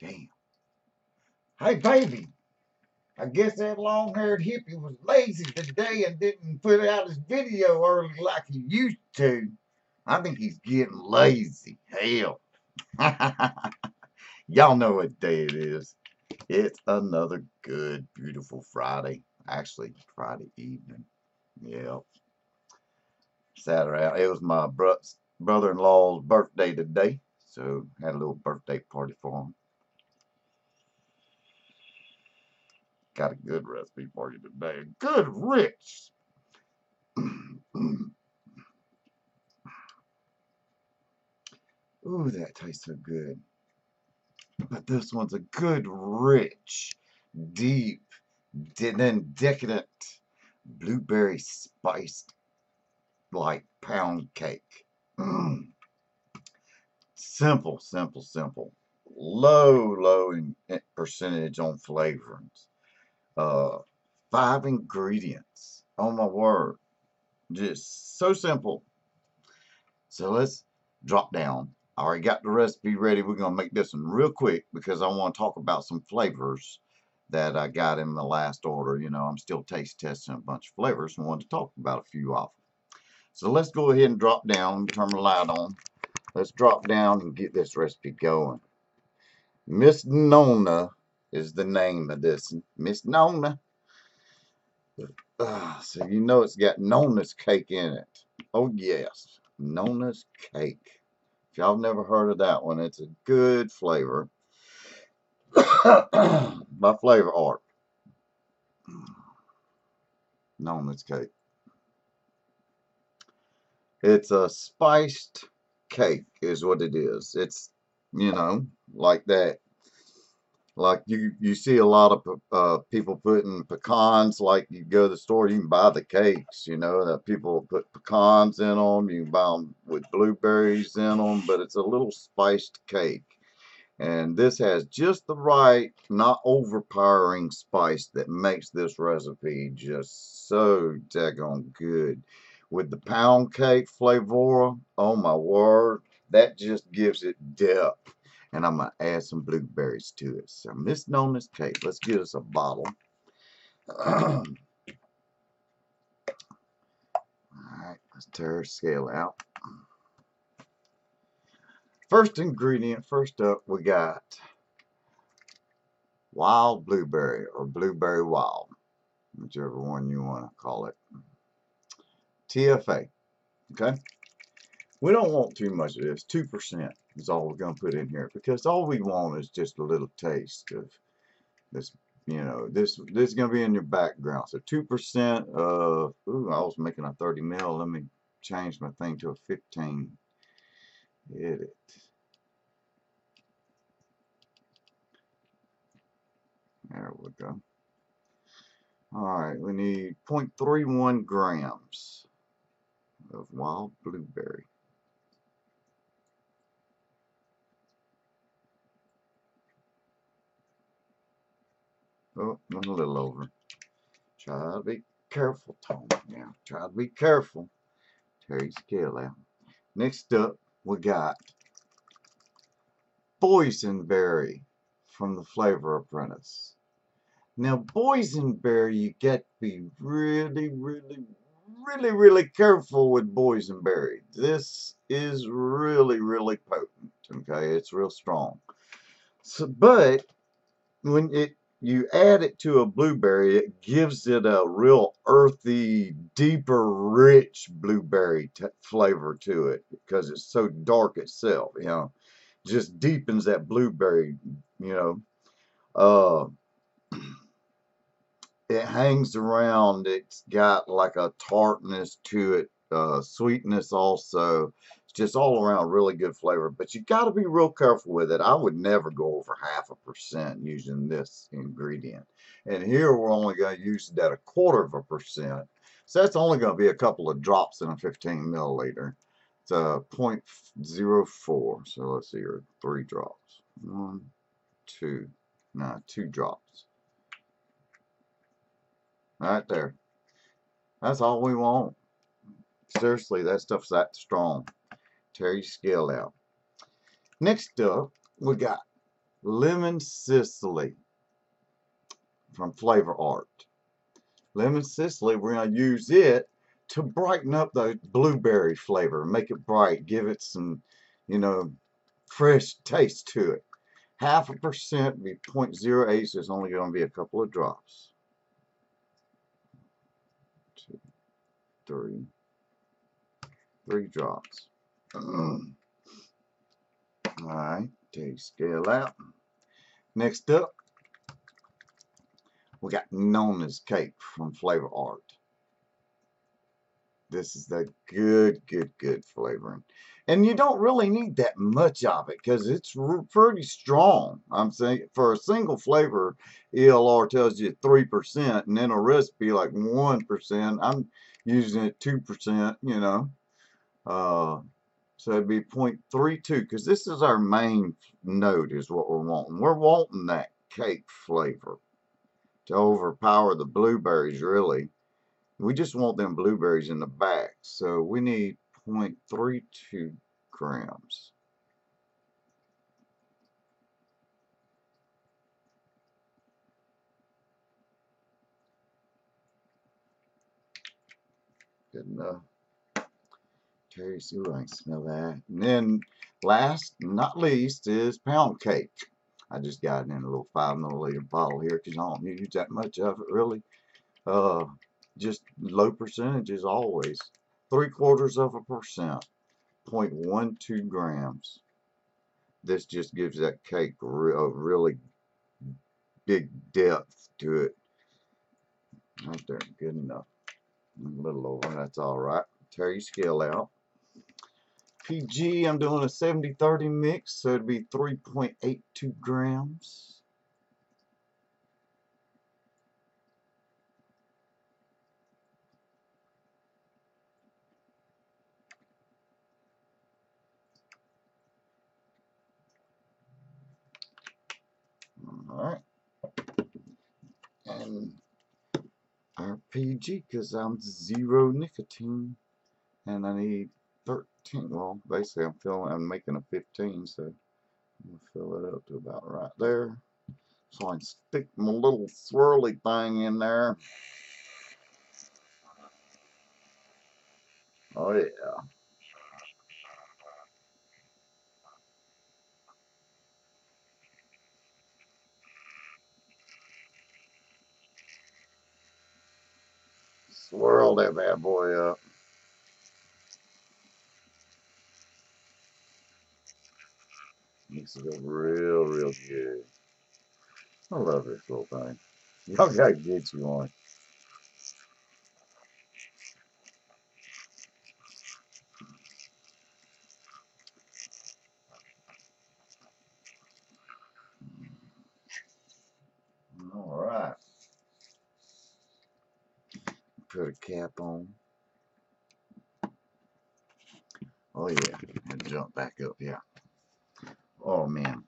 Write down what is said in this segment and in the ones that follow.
Damn. Hey, baby. I guess that long-haired hippie was lazy today and didn't put out his video early like he used to. I think he's getting lazy. Hell. Y'all know what day it is. It's another good, beautiful Friday. Actually, Friday evening. Yep. Saturday. It was my brother-in-law's birthday today. So, had a little birthday party for him. Got a good recipe for you today. Good, rich. Ooh, that tastes so good. But this one's a good, rich, deep, then decadent blueberry spiced like pound cake. Simple, simple, simple. Low in percentage on flavorings. 5 ingredients. Oh my word. Just so simple. So let's drop down. I already got the recipe ready. We're going to make this one real quick because I want to talk about some flavors that I got in the last order. You know, I'm still taste testing a bunch of flavors and wanted to talk about a few of them. So let's go ahead and drop down. Turn the light on. Let's drop down and get this recipe going. Miss Nonna is the name of this. Miss Nonna. So you know it's got Nonna's cake in it. Oh yes, Nonna's cake. If y'all never heard of that one, it's a good flavor. By Flavour Art. Nonna's cake. It's a spiced cake is what it is. It's, you know, like that. Like you see a lot of people putting pecans, like you go to the store, you can buy the cakes, you know, that people put pecans in them. You can buy them with blueberries in them, but it's a little spiced cake. And this has just the right, not overpowering spice that makes this recipe just so daggone good. With the pound cake Flavorah, oh my word, that just gives it depth. And I'm going to add some blueberries to it. So Miss Nonna's cake. Let's get us a bottle. Alright, let's tear our scale out. First ingredient, first up, we got wild blueberry or blueberry wild, whichever one you want to call it. TFA, okay? We don't want too much of this. 2% is all we're going to put in here because all we want is just a little taste of this. You know, this is going to be in your background. So 2% of, ooh, I was making a 30 mil. Let me change my thing to a 15. Hit it. There we go. All right, we need 0.31 grams of wild blueberry. Oh, went a little over. Try to be careful, Tom. Yeah, try to be careful. Tear your scale out. Next up, we got Boysenberry from the Flavor Apprentice. Now, Boysenberry, you got to be really careful with Boysenberry. This is really potent. Okay, it's real strong. So, but when you add it to a blueberry, it gives it a real earthy, deeper, rich blueberry flavor to it because it's so dark itself. You know, just deepens that blueberry. You know, it hangs around. It's got like a tartness to it, sweetness also. It's just all around really good flavor. But you got to be real careful with it. I would never go over 0.5% using this ingredient. And here we're only going to use it at 0.25%. So that's only going to be a couple of drops in a 15 milliliter. It's a 0.04. So let's see here, 3 drops. 1, 2, no, 2 drops. Right there. That's all we want. Seriously, that stuff's that strong. Tear your scale out. Next up, we got Lemon Sicily from Flavour Art. Lemon Sicily, we're going to use it to brighten up the blueberry flavor, make it bright, give it some, you know, fresh taste to it. 0.5% be 0.08, so it's only going to be a couple of drops. 2, 3 drops. Alright, take scale out. Next up, we got Nonna's cake from Flavour Art. This is the good flavoring. And you don't really need that much of it because it's pretty strong. I'm saying for a single flavor, ELR tells you 3%, and then a recipe like 1%. I'm using it 2%, you know. So it'd be 0.32 because this is our main note is what we're wanting. We're wanting that cake flavor to overpower the blueberries, really. We just want them blueberries in the back. So we need 0.32 grams. Good enough. Taste, ooh, I can smell that. And then last, not least, is Poundcake. I just got it in a little 5 milliliter bottle here because I don't use that much of it really. Just low percentages always. 0.75%, 0.12 grams. This just gives that cake a really big depth to it. Right there, good enough. A little over, that's all right. Tear your scale out. PG, I'm doing a 70-30 mix, so it'd be 3.82 grams. Alright. And our PG, because I'm 0 nicotine. And I need 13. Well, basically I'm making a 15, so I'm going to fill it up to about right there. So I can stick my little swirly thing in there. Oh yeah. Swirl that bad boy up. Makes it go real good. I love this little thing. Y'all gotta get you one. Alright. Put a cap on. Oh yeah. And jump back up, yeah. Oh man.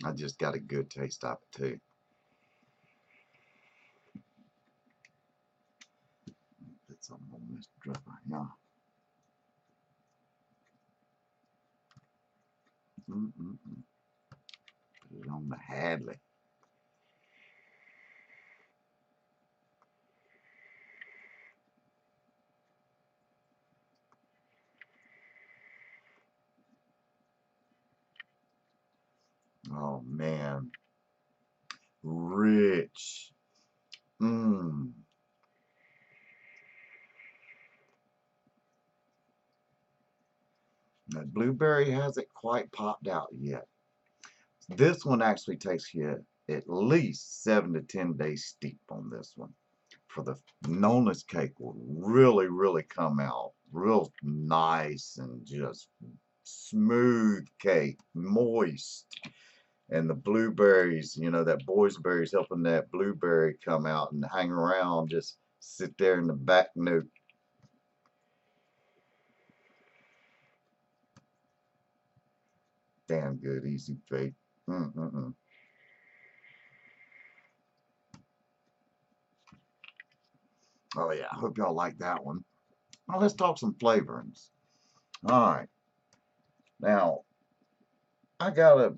I just got a good taste of it too. Put something on this drop right now. Put it on the Hadley. Oh man. Rich. Mmm. The blueberry hasn't quite popped out yet. This one actually takes you at least 7 to 10 days steep on this one. For the Nonna's cake will really come out real nice and just smooth cake, moist. And the blueberries, you know, that boysenberry's helping that blueberry come out and hang around, just sit there in the back note. Damn good, easy bake. Oh yeah, I hope y'all like that one. Now let's talk some flavorings. All right. Now, I got a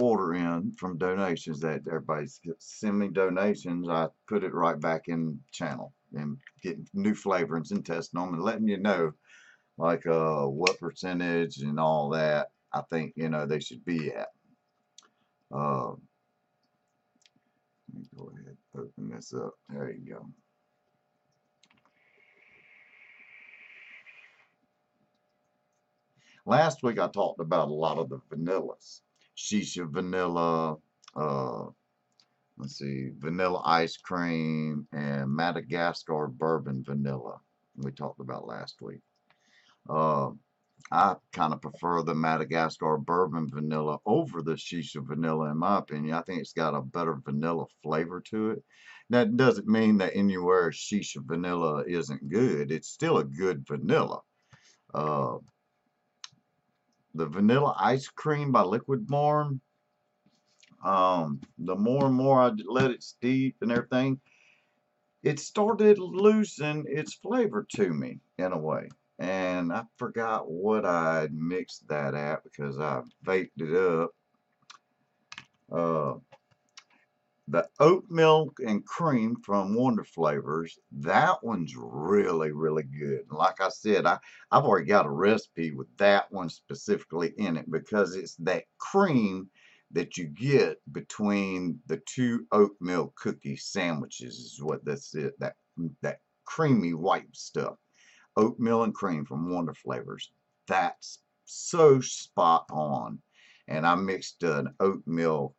order in from donations that everybody's send me donations. I put it right back in channel and getting new flavorings and testing them and letting you know like what percentage and all that I think they should be at. Let me go ahead and open this up. There you go. Last week I talked about a lot of the vanillas. Shisha vanilla, let's see, vanilla ice cream, and Madagascar bourbon vanilla. We talked about last week. Uh, I kind of prefer the Madagascar bourbon vanilla over the Shisha vanilla in my opinion. I think it's got a better vanilla flavor to it. That doesn't mean that anywhere Shisha vanilla isn't good. It's still a good vanilla. Uh, the vanilla ice cream by Liquid Morn, the more and more I let it steep and everything, it started losing its flavor to me in a way. And I forgot what I mixed that at because I vaped it up. The oat milk and cream from Wonder Flavors, that one's really, really good. And like I said, I've already got a recipe with that one specifically in it because it's that cream that you get between the two oatmeal cookie sandwiches is what that's it. That creamy white stuff. Oatmeal and cream from Wonder Flavors. That's so spot on. And I mixed an oatmeal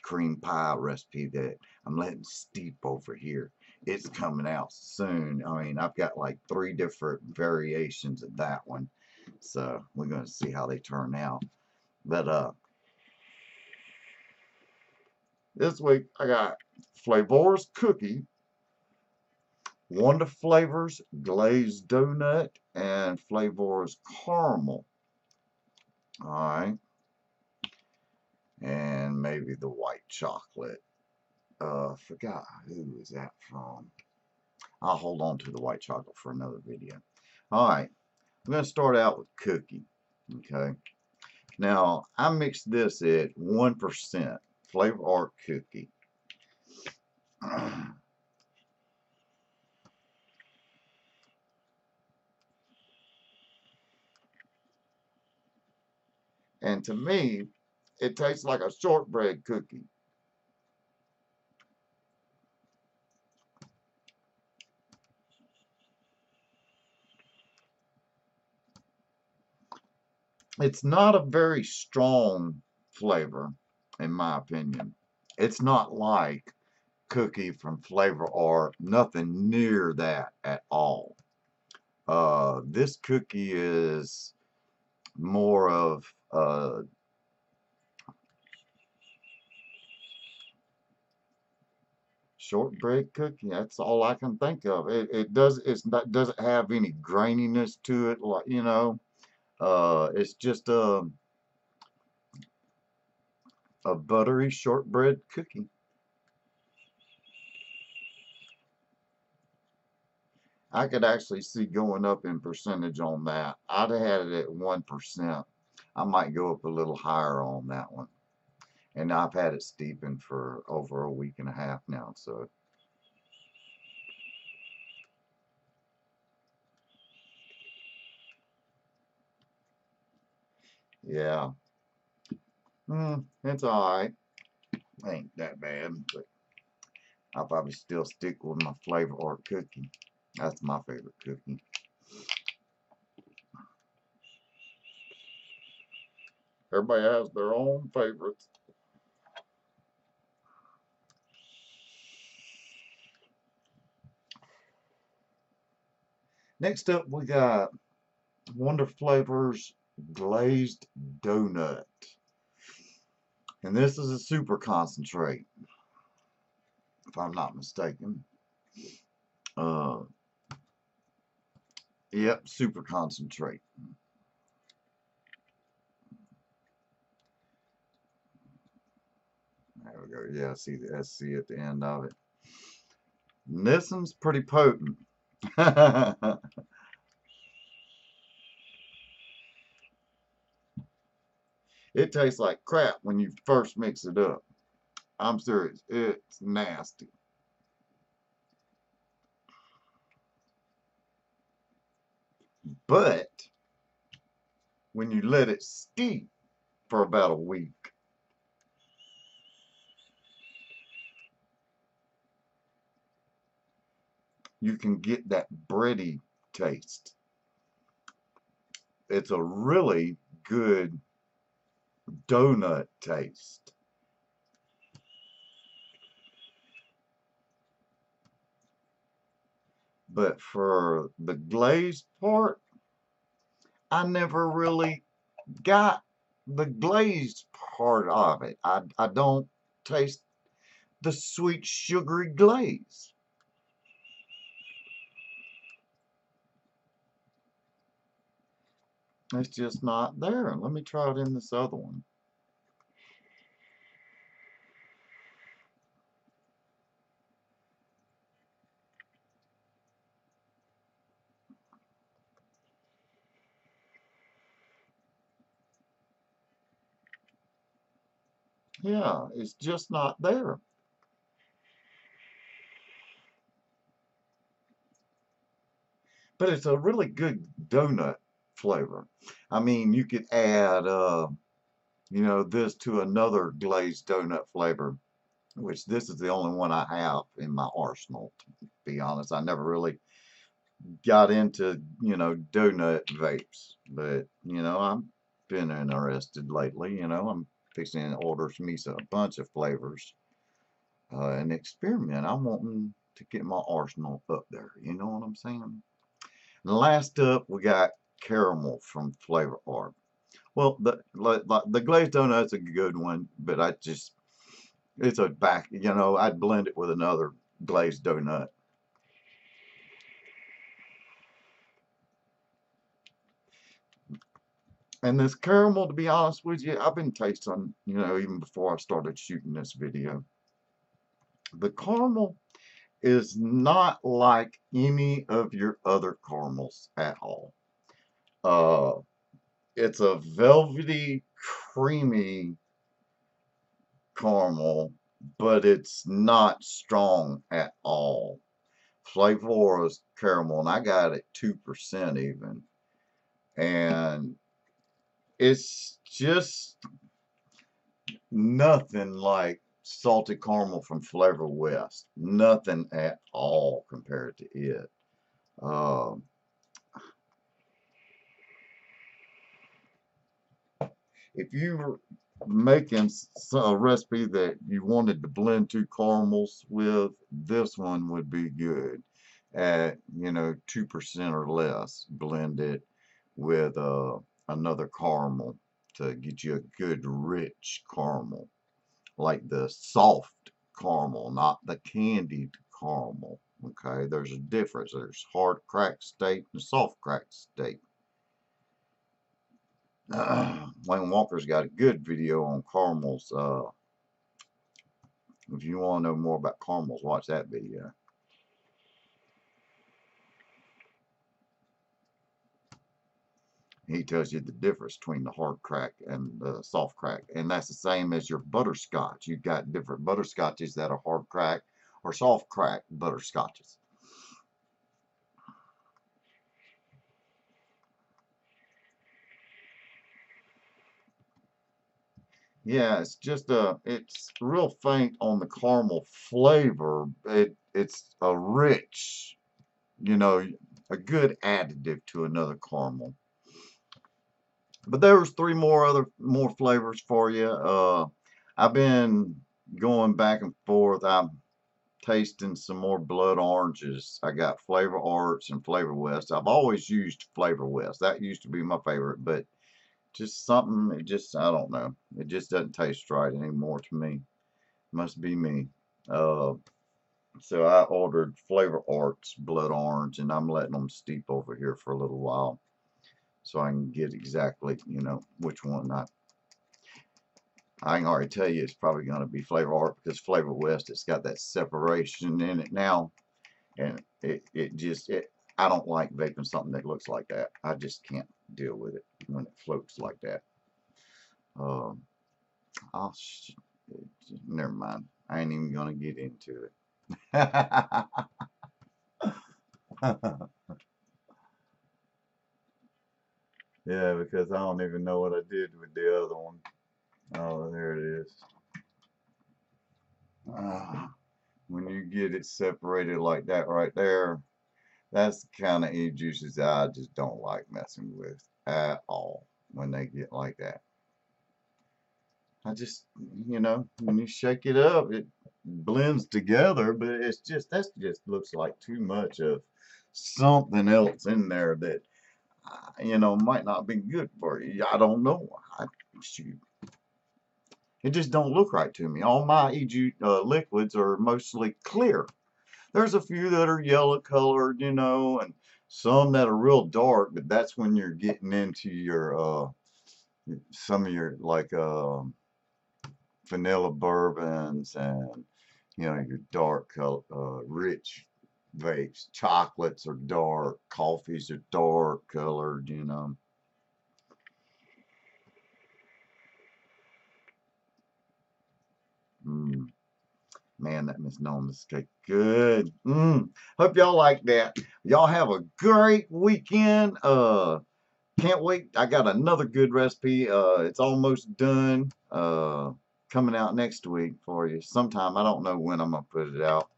cream pie recipe that I'm letting steep over here. It's coming out soon. I mean, I've got like 3 different variations of that one. So we're going to see how they turn out. But this week I got Flavorah's cookie, Wonder Flavors glazed donut, and Flavorah's caramel. Alright. And maybe the white chocolate. Forgot who is that from. I'll hold on to the white chocolate for another video. Alright, I'm going to start out with cookie. Okay. Now, I mixed this at 1% Flavour Art cookie. And to me, it tastes like a shortbread cookie. It's not a very strong flavor, in my opinion. It's not like cookie from Flavour Art, nothing near that at all. This cookie is more of shortbread cookie. That's all I can think of. Doesn't have any graininess to it, like it's just a buttery shortbread cookie. I could actually see going up in percentage on that. I'd have had it at 1%. I might go up a little higher on that one. And I've had it steeping for over a week and a half now, so. Yeah. It's alright. Ain't that bad, but I'll probably still stick with my Flavour Art cookie. That's my favorite cookie. Everybody has their own favorites. Next up, we got Wonder Flavors Glazed Doughnut. And this is a super concentrate, if I'm not mistaken. Yep, super concentrate. There we go. Yeah, see the SC at the end of it. And this one's pretty potent. It tastes like crap when you first mix it up. I'm serious. It's nasty. But when you let it steep for about a week, you can get that bready taste. It's a really good donut taste. But for the glazed part, I never really got the glazed part of it. I don't taste the sweet sugary glaze. It's just not there. Let me try it in this other one. Yeah, it's just not there. But it's a really good donut flavor. I mean, you could add, this to another glazed donut flavor, which this is the only one I have in my arsenal, to be honest. I never really got into, donut vapes, but, I've been interested lately, I'm fixing to order me a bunch of flavors and experiment. I'm wanting to get my arsenal up there, you know what I'm saying? And last up, we got caramel from Flavour Art. Well, the glazed donut's a good one, but it's a back, I'd blend it with another glazed donut. And this caramel, to be honest with you, I've been tasting, even before I started shooting this video. The caramel is not like any of your other caramels at all. Uh, it's a velvety, creamy caramel, but it's not strong at all. Flavorah's caramel, and I got it 2% even. And it's just nothing like salted caramel from Flavor West. Nothing at all compared to it. Um, if you were making a recipe that you wanted to blend two caramels with, this one would be good at 2% or less. Blend it with another caramel to get you a good rich caramel, like the soft caramel, not the candied caramel. Okay, there's a difference. There's hard cracked steak and soft cracked steak. Wayne Walker's got a good video on caramels. If you want to know more about caramels, watch that video. He tells you the difference between the hard crack and the soft crack. And that's the same as your butterscotch. You've got different butterscotches that are hard crack or soft crack butterscotches. Yeah, it's real faint on the caramel flavor. It's a rich, you know, a good additive to another caramel. But there was three more flavors for you. I've been going back and forth. I'm tasting some more blood oranges. I got Flavor Arts and Flavor West. I've always used Flavor West. That used to be my favorite, but just something, I don't know. It just doesn't taste right anymore to me. Must be me. Uh, so I ordered Flavor Arts Blood Orange, and I'm letting them steep over here for a little while so I can get exactly, which one. I can already tell you it's probably going to be Flavor Art because Flavor West, it's got that separation in it now, and I don't like vaping something that looks like that. I just can't deal with it when it floats like that. Um, I'll never mind. I ain't even gonna get into it. Yeah, because I don't even know what I did with the other one. Oh, there it is. When you get it separated like that right there, that's the kind of e-juices I just don't like messing with at all when they get like that. I just, when you shake it up, it blends together, but it's just, that just looks like too much of something else in there that, might not be good for you. I don't know. Shoot. It just don't look right to me. All my liquids are mostly clear. There's a few that are yellow colored, and some that are real dark, but that's when you're getting into your some of your like vanilla bourbons and your dark color, rich vapes. Chocolates are dark, coffees are dark colored. Mm. Man, that Miss Nonna's cake good. Hope y'all like that. Y'all have a great weekend. Can't wait. I got another good recipe. It's almost done. Coming out next week for you. Sometime. I don't know when I'm gonna put it out.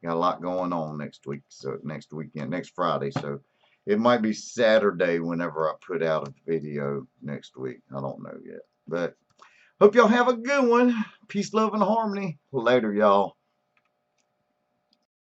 Got a lot going on next week. So next weekend, next Friday. So it might be Saturday whenever I put out a video next week. I don't know yet. But hope y'all have a good one. Peace, love, and harmony. Later, y'all.